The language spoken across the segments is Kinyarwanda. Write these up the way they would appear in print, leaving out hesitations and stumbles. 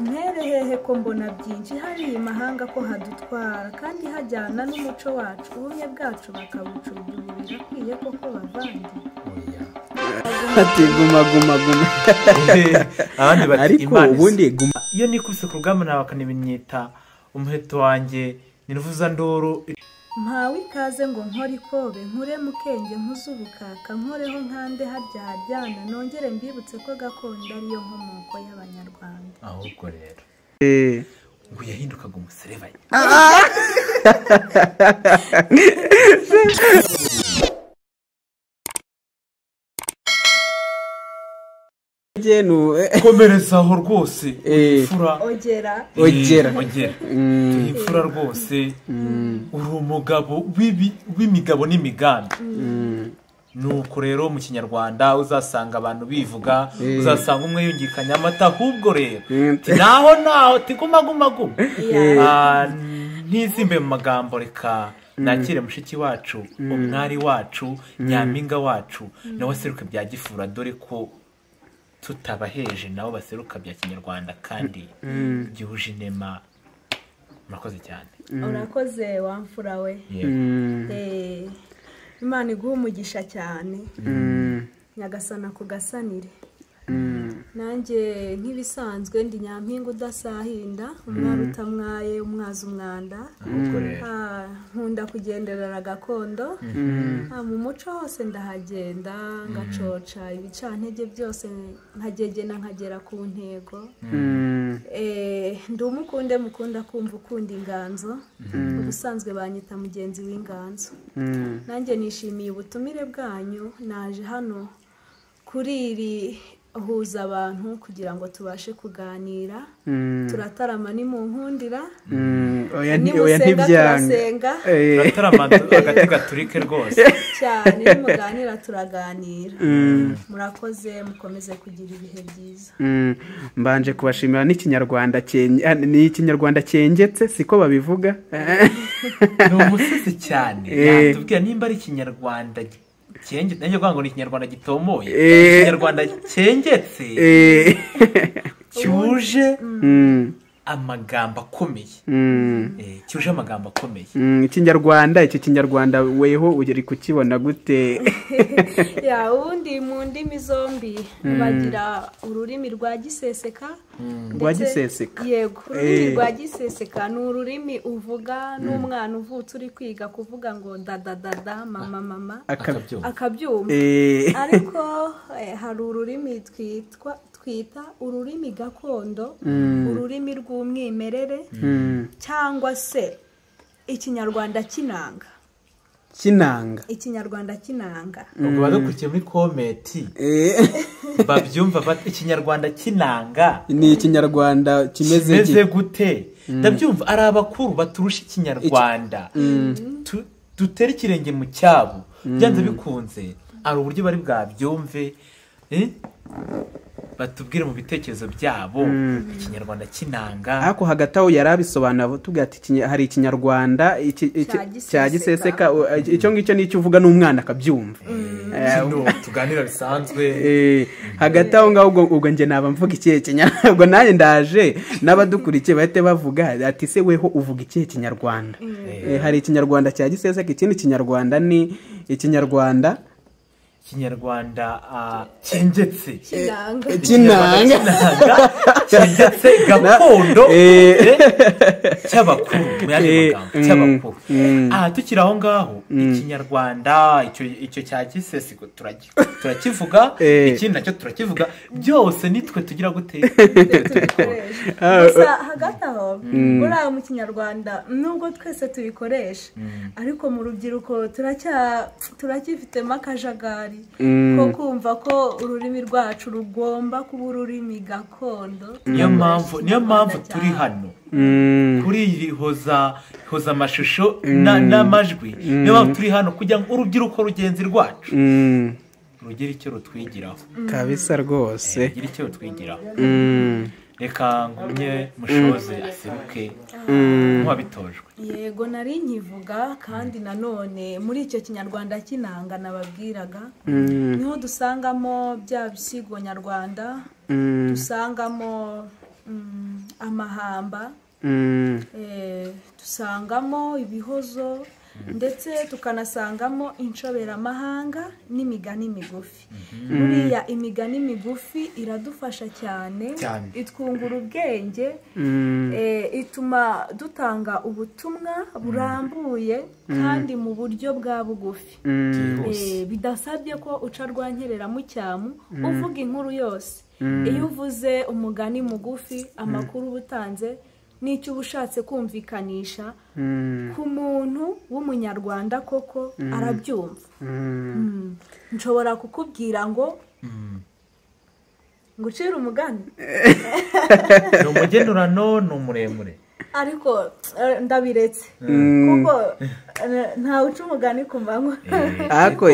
Mperehehe ko mbona byinshi hari imahanga ko hadutwara kandi hajyana n'umuco wacu ubumwe bwacu bakabucudurira birakwiye koko bavandi. Ati guma abandi bati ariko ubundi guma iyo nikubise ku rugamba nawe bakanibinyita umuheto wanjye niruvuza ndoro mpawe ikaze ngo nkore ikobe nkure mukenge nkuzubukaka nkoreho nkande harya hajyana nongere mbibutse ko gakondo ariyo nkomoko y'abanyarwanda. ahubwo rero ngo yahindukaga umuserebanya. komereza aho rwose ifura ogera ifura rwose uri umugabo w'imigabo n'imigambi. nuko rero mu kinyarwanda uzasanga abantu bivuga uzasanga umwe yungikanya amata ahubwo rero naho tiguma ntizimbe mu magambo reka nakire mushiki wacu umwari wacu nyampinga wacu nawe seruka bya gifura dore ko tutabaheje nabo baseruka bya kinyarwanda kandi gihuje inema. murakoze cyane. urakoze wamfura we. Imana iguha umugisha cyane nyagasana kugasanire. nanjye nk'ibisanzwe ndi nyampinga udasahinda umwari utamwaye umwaza umwanda. nkunda kugenderera gakondo mu muco hose ndahagenda ngacoca ibicantege byose nkagegena nkagera ku ntego. ndi umukunde mukunda kumva ukunda inganzo ubusanzwe banyita mugenzi w'inganzo. nanjye nishimiye ubutumire bwanyu naje hano kuri iri huza abantu kugira ngo tubashe kuganira. turatarama ni mu nkundira nimusenga turasenga turatarama agati gaturike rwose cyane nimuganira turaganira. murakoze mukomeze kugira ibihe byiza. mbanje kubashimira n'ikinyarwanda cyengetse siko babivuga. ni umusizi cyane yatubwira nimba ari ikinyarwanda cyengetse nanjye kuvuga ngo ni ikinyarwanda gitomoye ikinyarwanda cyengetse cyuje amagambo akomeye. cyuje amagambo akomeye. ikinyarwanda iki kinyarwanda weho uri kukibona gute? ubundi mu ndimi zombi bagira ururimi rwa giseseka. rwa giseseka? yego ururimi rwa giseseka ni ururimi uvuga n'umwana uvutse uri kwiga kuvuga ngo dadadada mama akabyumva. ariko hari ururimi twita ururimi gakondo ururimi rw'umwimerere cyangwa se ikinyarwanda kinanga. ikinyarwanda kinanga ubwo badukurikiye muri komenti babyumva bati ikinyarwanda kinanga ni ikinyarwanda kimeze gute? ndabyumva ari abakuru baturusha ikinyarwanda dutera ikirenge mu cyabo byanze bikunze ari uburyo bari bwabyumve batubwire mu bitekerezo byabo ikinyarwanda kinanga. ariko hagati aho yarabisobanura tuvuga ati hari ikinyarwanda cya giseseka icyo ngicyo nicyo uvuga n'umwana akabyumva. tuganira bisanzwe hagati aho ngaho ubwo njye naba mvuga ikihe kinyarwanda nanjye ndaje n'abadukurikiye bahite bavuga ati se weho uvuga ikihe kinyarwanda? hari ikinyarwanda cya giseseka ikindi kinyarwanda ni ikinyarwanda cyengetse kinanga cyengetse gakondo cy'abakuru mu yandi magambo cy'abakuru. tukiri aho ngaho ikinyarwanda icyo cya giseseko turakivuga ikindi nacyo turakivuga byose nitwe tugira gute gusa hagati aho buriya mu kinyarwanda nubwo twese tubikoresha ariko mu rubyiruko turacyifitemo akajagari ko kumva ko ururimi rwacu rugomba kuba ururimi gakondo. niyo mpamvu turi hano kuri iri hoza amashusho n'amajwi. niyo mpamvu turi hano kugira ngo urubyiruko rugenzi rwacu rugira icyo rutwigiraho kabisa rwose. rugira icyo rutwigiraho. reka ngumye mushoze aseruke nk'uwabitojwe. yego nari nkivuga kandi nanone muri icyo kinyarwanda kinanga nababwiraga niho dusangamo bya bisigo nyarwanda dusangamo amahamba, Mm. dusangamo ibihozo ndetse tukanasangamo inshoberamahanga n'imigani migufi. Buriya imigani migufi iradufasha cyane, itwungura ubwenge, ituma dutanga ubutumwa burambuye kandi mu buryo bwa bugufi, bidasabye ko uca rwankerera mu cyamu uvuga inkuru yose. Iyo uvuze umugani mugufi, amakuru uba utanze n'icyo uba ushatse kumvikanisha ku muntu w'umunyarwanda koko arabyumva. Nshobora kukubwira ngo ngucire umugani, ni umugenurano, ni umuremure, ariko ndabiretse kuko ntawe uca umugani ku manywa. ariko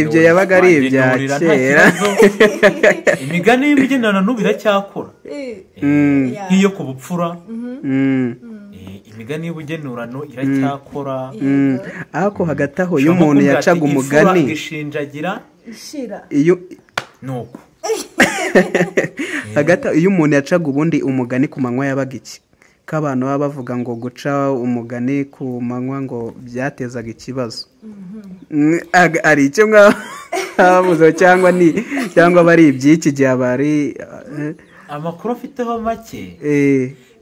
ibyo yabaga ari ibya kera. imigani y'imigenurano n'ubu iracyakora, nk'iyo ku bupfura, imigani y'ubugenurano iracyakora. ariko hagati aho iyo umuntu yacaga umugani ishinjagira ishira nuko hagati aho iyo umuntu yacaga ubundi umugani ku manywa yabaga iki? Ko abantu baba bavuga ngo guca umugani ku manywa ngo byatezaga ikibazo. Ari icyo mwabuze cyangwa bari iby'iki gihe bari amakuru afiteho make.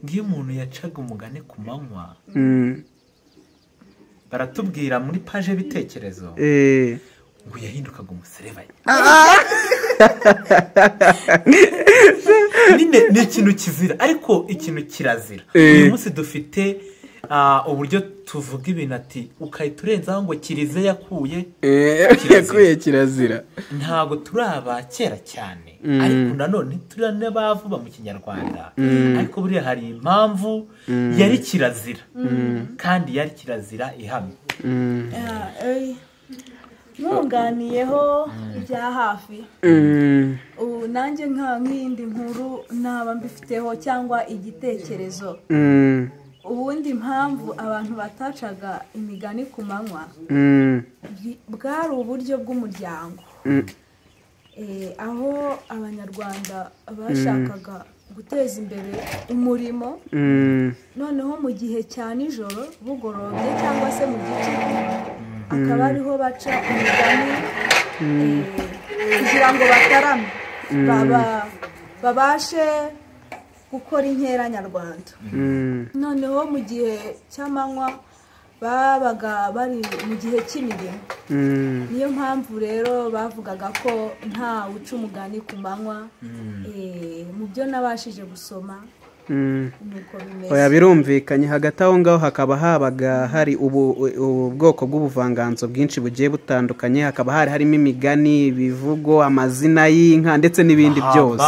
Ngiyo umuntu yacaga umugani ku manywa, baratubwira muri paje y'ibitekerezo ngo yahindukaga umuserebanya. Ni ikintu kizira, ariko ikintu kirazira. Uyu munsi dufite uburyo tuvuga ibintu ati ukahita urenzaho ngo kirize yakuye kirazira. Ntabwo turi aba kera cyane, ariko nanone turi n'abavuba mu kinyarwanda. Ariko buriya hari impamvu yari kirazira, kandi yari kirazira ihamye. mwunganiyeho ibya hafi, nanjye nk'iyindi nkuru naba mbifiteho cyangwa igitekerezo. Ubundi impamvu abantu batacaga imigani ku manywa bwari uburyo bw'umuryango, aho abanyarwanda bashakaga guteza imbere umurimo, noneho mu gihe cya nijoro bugorobye cyangwa se mu gicuku akaba ariho baca imigani kugira ngo batarame babashe gukora inkera nyarwanda. Noneho mu gihe cy'amanywa babaga bari mu gihe cy'imirimo, niyo mpamvu rero bavugaga ko nta uca umugani ku manywa. Mu byo nabashije gusoma nuko bimeze. Oya, birumvikanye. Hagati aho ngaho hakaba habaga hari ubwoko bw'ubuvanganzo bwinshi bugiye butandukanye. Hakaba harimo imigani, ibivugo, amazina y'inka ndetse n'ibindi byose,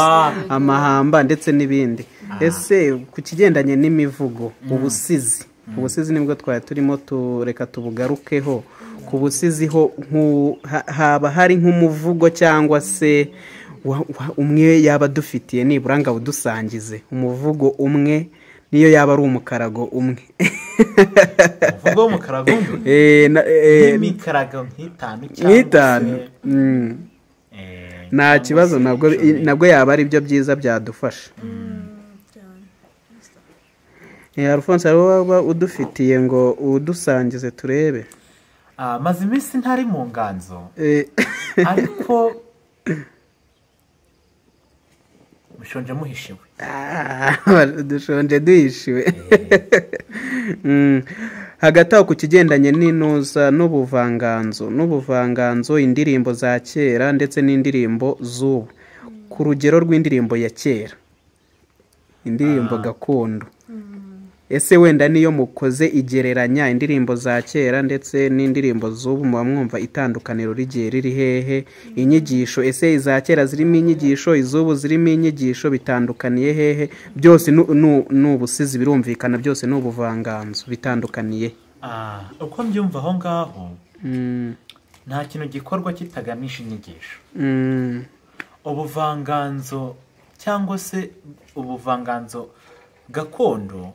amahamba ndetse n'ibindi. Ese ku kigendanye n'imivugo, ubusizi nibwo twari turimo tureka tubugarukeho. Ku busizi ho haba hari nk'umuvugo cyangwa se umwe yaba dufitiye nibura ngo udusangize umuvugo umwe, niyo yaba ari umukarago umwe. Umuvugo w'umukarago umwe n'imikarago nk'itanu, nta kibazo, nabwo yaba ari byo byiza byadufasha. Alphonse, waba udufitiye ngo udusangize turebe? Maze iminsi ntari mu nganzo, ariko mushonje muhishiwe. Dushonje duhishiwe. Hagati aho ku kigendanye n'intuza n'ubuvanganzo, indirimbo za kera ndetse n'indirimbo z'ubu, ku rugero rw'indirimbo ya kera, indirimbo gakondo, ese wenda niyo mukoze igereranya indirimbo za kera ndetse n'indirimbo z'ubu, muba mwumva itandukaniro rigiye riri hehe? Inyigisho, ese iza kera zirimo inyigisho, iz'ubu zirimo inyigisho, bitandukaniye hehe? Byose n'ubusizi birumvikana, byose n'ubuvanganzo, bitandukaniye. Uko mbyumva aho ngaho, nta kintu gikorwa kitaganisha inyigisho. Ubuvanganzo cyangwa se ubuvanganzo gakondo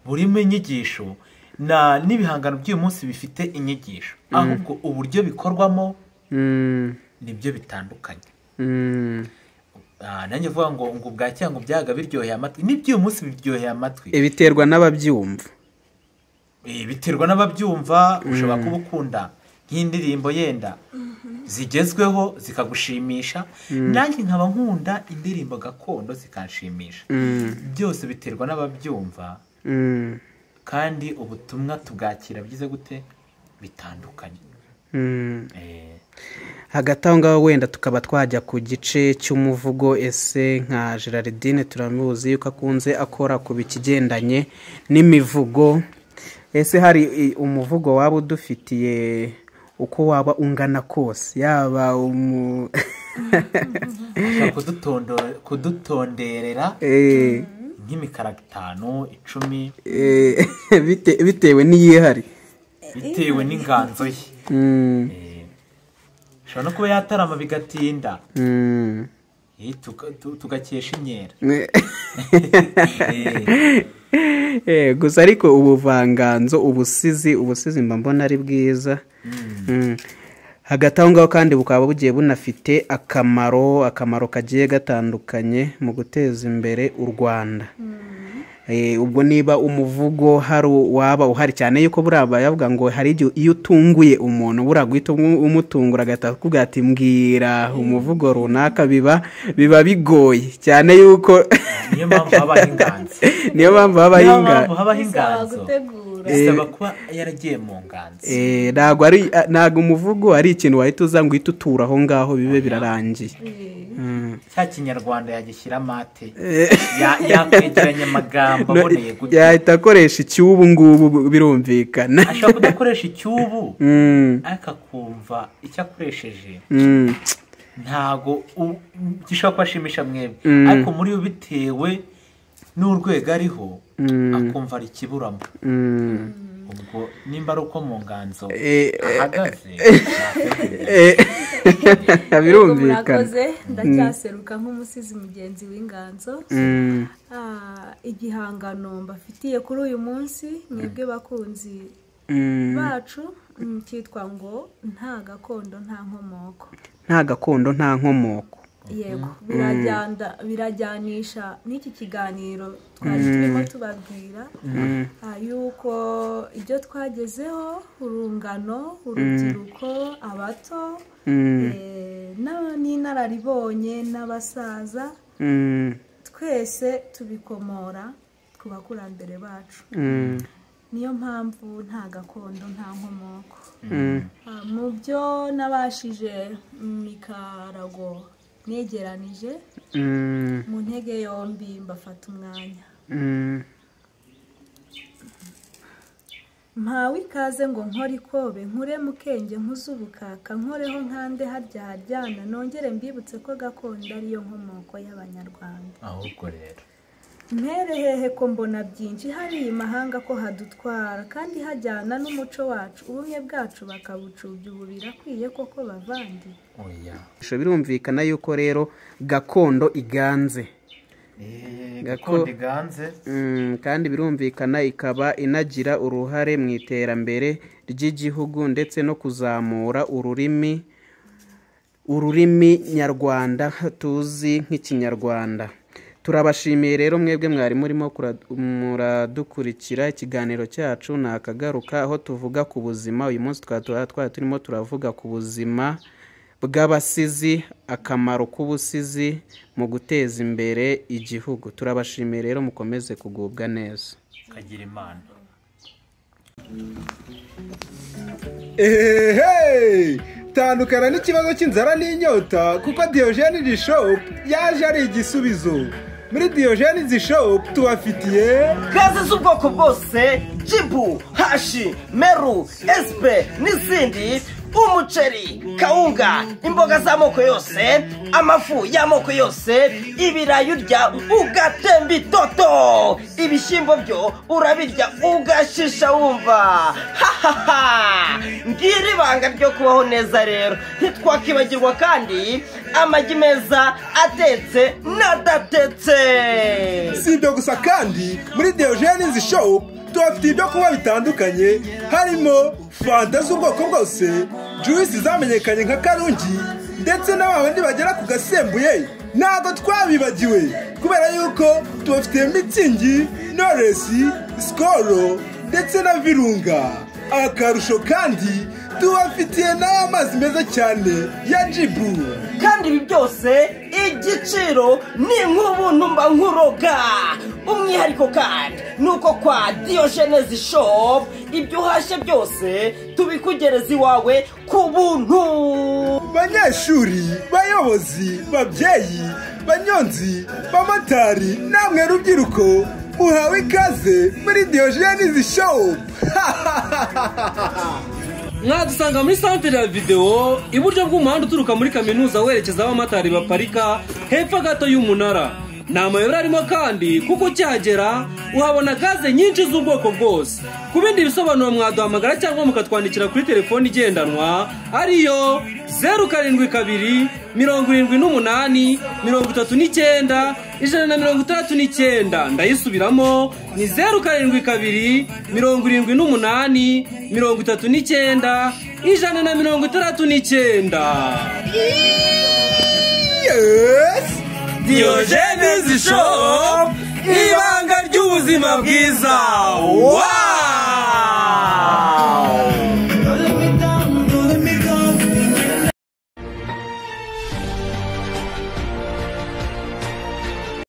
burimo inyigisho, n'ibihangano by'uyu munsi bifite inyigisho, ahubwo uburyo bikorwamo nibyo bitandukanye. nanjye vuga ngo bwacya ngo byaga biryoheye amatwi n'iby'uyu munsi biryoheye amatwi. Biterwa n'ababyumva. Biterwa n'ababyumva. Ushobora kuba ukunda nk'indirimbo yenda zigezweho zikagushimisha, nanjye nkaba nkunda indirimbo gakondo zikanshimisha. Byose biterwa n'ababyumva, kandi ubutumwa tubwakira byize gute bitandukanye. Hagati aho ngaho wenda tukaba twajya ku gice cy'umuvugo. Ese nka Gerardine turamuzi yuko akunze akora ku bikigendanye n'imivugo. Ese hari umuvugo waba udufitiye uko waba ungana kose, yaba kudutonderera nk'imikara 5, 10 bitewe n'iyihari, bitewe n'inganzo ye. Ushobora no kuba yatarama bigatinda, tugakesha imyera. Gusa ariko ubuvanganzo, ubusizi mba mbona ari bwiza. Hagati aho ngaho kandi bukaba bugiye bunafite akamaro kagiye gatandukanye mu guteza imbere u Rwanda. Ubwo niba umuvugo hari waba uhari, cyane yuko buraba yavuga ngo hari igihe iyo utunguye umuntu buragwita umutungura agataka ati mbwira umuvugo runaka, biba bigoye cyane yuko niyo mpamvu habaho inganzo. Niyo mpamvu habaho inganzo. Bisaba kuba yaragiye mu nganzo. Ntabwo umuvugo ari ikintu wahita uza ngo uhite utura aho ngaho bibe birarangiye. Cya kinyarwanda yagishyira mate, yakwegeranya amagambo aboneye gute, yahita akoresha icyubu ngubu birumvikana. Ashobora kudakoresha icyubu ariko akumva icyo akoresheje ntago gishobora kubashimisha mwebwe, ariko muri yo bitewe n'urwego ariho akumva ari ikiburamo. Ubwo nimba ari uko mu nganzo ahagaze birumvikana. Ndacyaseruka nk'umusizi mugenzi w'inganzo. Igihangano mbafitiye kuri uyu munsi mwebwe bakunzi bacu cyitwa ngo nta gakondo nta nkomoko. Nta gakondo nta nkomoko. Yego, birajyanisha n'iki kiganiro twari turimo tubabwira yuko ibyo twagezeho, urungano, urubyiruko, abato, n'inararibonye n'abasaza, twese tubikomora ku bakurambere bacu. Niyo mpamvu nta gakondo nta nkomoko. Mu byo nabashije mikarago negeranije mu ntege yombi mbafata umwanya. Mpawe ikaze ngo nkore ikobe nkure mukenge nkuzubukaka nkoreho nkande haryana nongere mbibutse ko gakondo ariyo nkomoko y'Abanyarwanda. Ahubwo rero mperehehe ko mbona byinshi hari imahanga ko hadutwara kandi hajyana n'umuco wacu, ubumwe bwacu bakabucubya. Ubu birakwiye koko bavandi. Birumvikana yuko rero gakondo iganze. Gakondo iganze, kandi birumvikana ikaba inagira uruhare mu iterambere ry'igihugu ndetse no kuzamura ururimi nyarwanda tuzi nk'ikinyarwanda. Turabashimiye rero mwebwe mwari murimo muradukurikira. Ikiganiro cyacu nakagaruka aho tuvuga ku buzima. Uyu munsi twari turimo turavuga ku buzima bw'abasizi, akamaro k'ubusizi mu guteza imbere igihugu. Turabashimiye rero, mukomeze kugubwa neza. kagira imana. Tandukana n'ikibazo cy'inzara n'inyota kuko Diogene Shop yaje ari igisubizo. Muri Diogene Shop tubafitiye gaze z'ubwoko bwose, jibu, hashi, meru, espe n'izindi, umuceri, kawunga, imboga z'amoko yose, amafu y'amoko yose, ibirayi urya ugatemba itoto, ibishyimbo byo urabirya ugashisha wumva. Ngiri ibanga ryo kubaho neza rero. Ntitwakibagirwa kandi amagi meza atetse n'adatetse. Si ibyo gusa kandi muri Diogene Shop tubafitiye ibyo kunywa bitandukanye, harimo fanta z'ubwoko bwose, juice zamenyekanye nka karungi, ndetse n'abandi bagera ku gasembuye ntabwo twabibagiwe kubera yuko tubafitiye mitsingi, noresi, sikoro ndetse na virunga. Akarusho kandi tubafitiye n'aya mazi meza cyane ya jibu. kandi ibi byose igiciro ni nk'ubuntu mba nkuroga. Umwihariko kandi ni uko kwa Diogenes Shop ibyo uhashye byose tubikugereza iwawe ku buntu. Banyeshuri, bayobozi, babyeyi, banyonzi, bamotari, namwe rubyiruko, muhawe ikaze muri Diogenes Shop. mwadusanga muri santere ya videwo iburyo bw'umuhanda uturuka muri kaminuza werekeza aho abamotari baparika hepfo gato y'umunara. ni amayobera arimo kandi kuko ukihagera uhabona gaze nyinshi z'ubwoko bwose. ku bindi bisobanuro mwaduhamagara cyangwa mukatwandikira kuri telefoni igendanwa ariyo 072 78 39 169. ndayisubiramo ni 072 78 39 169. Yes! Diogenes Shop, ibanga ry'ubuzima bwiza. Wow!